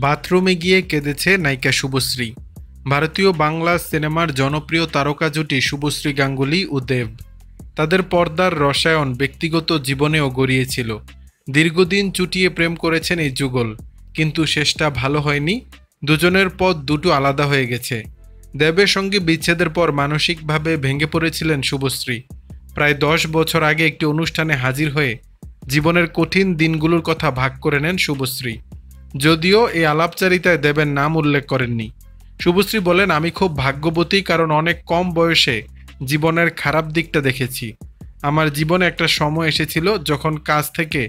বাথরুমে গিয়ে কেঁদেছে নায়িকা শুভশ্রী। ভারতীয় বাংলা সিনেমার জনপ্রিয় তারকা জুটি শুভশ্রী গাঙ্গুলি ও দেব। তাদের পর্দার রসায়ন ব্যক্তিগত জীবনেও গড়িয়েছিল। দীর্ঘদিন চুটিয়ে প্রেম করেছেন এই যুগল, কিন্তু শেষটা ভালো হয়নি। দুজনের পথ দুটো আলাদা হয়ে গেছে। দেবের সঙ্গে বিচ্ছেদের পর মানসিকভাবে ভেঙে পড়েছিলেন শুভশ্রী। প্রায় 10 বছর আগে একটি অনুষ্ঠানে হাজির হয়ে জীবনের কঠিন দিনগুলোর কথা ভাগ করে নেন শুভশ্রী। যদিও এই আলাপচারিতায় দেবের নাম উল্লেখ করেননি। শুভশ্রী বলেন, আমি খুব ভাগ্যবতী, কারণ অনেক কম বয়সে জীবনের খারাপ দিকটা দেখেছি। আমার জীবনে একটা সময় এসেছিল যখন কাজ থেকে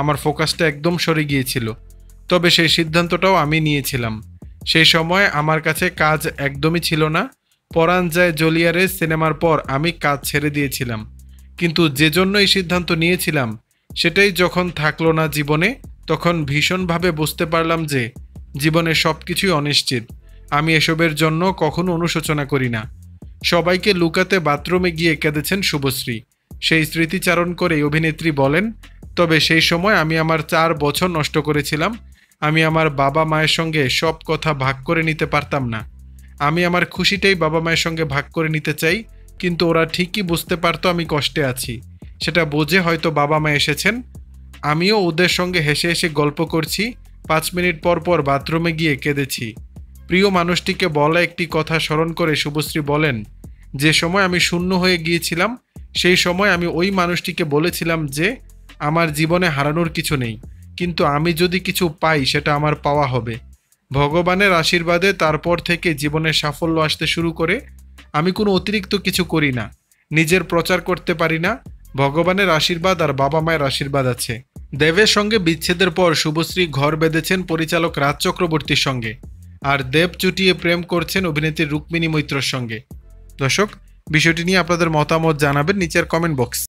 আমার ফোকাসটা একদম সরে গিয়েছিল, তবে সেই সিদ্ধান্তটাও আমি নিয়েছিলাম। সেই সময় আমার কাছে কাজ একদমই ছিল না। পরাণ যায় জলিয়ারে সিনেমার পর আমি কাজ ছেড়ে দিয়েছিলাম, কিন্তু যে জন্য এই সিদ্ধান্ত নিয়েছিলাম সেটাই যখন থাকলো না জীবনে, তখন ভীষণভাবে বুঝতে পারলাম যে জীবনে সব কিছুই অনিশ্চিত। আমি এসবের জন্য কখনো অনুশোচনা করি না। সবাইকে লুকাতে বাথরুমে গিয়ে কেঁদেছেন শুভশ্রী। সেই স্মৃতিচারণ করে অভিনেত্রী বলেন, তবে সেই সময় আমি আমার 4 বছর নষ্ট করেছিলাম। আমি আমার বাবা মায়ের সঙ্গে সব কথা ভাগ করে নিতে পারতাম না। আমি আমার খুশিটাই বাবা মায়ের সঙ্গে ভাগ করে নিতে চাই, কিন্তু ওরা ঠিকই বুঝতে পারতো আমি কষ্টে আছি। সেটা বুঝে হয়তো বাবা মা এসেছেন। আমিও ওদের সঙ্গে হেসে হেসে গল্প করছি। 5 মিনিট পর পর বাথরুমে গিয়ে কেঁদেছি। প্রিয় মানুষটিকে বলা একটি কথা স্মরণ করে শুভশ্রী বলেন, যে সময় আমি শূন্য হয়ে গিয়েছিলাম সেই সময় আমি ওই মানুষটিকে বলেছিলাম যে আমার জীবনে হারানোর কিছু নেই, কিন্তু আমি যদি কিছু পাই সেটা আমার পাওয়া হবে। ভগবানের আশীর্বাদে তারপর থেকে জীবনে সাফল্য আসতে শুরু করে। আমি কোনো অতিরিক্ত কিছু করি না, নিজের প্রচার করতে পারি না। ভগবানের আশীর্বাদ আর বাবা মায়ের আশীর্বাদ আছে। দেবের সঙ্গে বিচ্ছেদের পর শুভশ্রী ঘর বেঁধেছেন পরিচালক রাজ চক্রবর্তীর সঙ্গে, আর দেব চুটিয়ে প্রেম করছেন অভিনেত্রী রুক্মিণী মৈত্রর সঙ্গে। দর্শক, বিষয়টি নিয়ে আপনাদের মতামত জানাবেন নিচের কমেন্ট বক্স।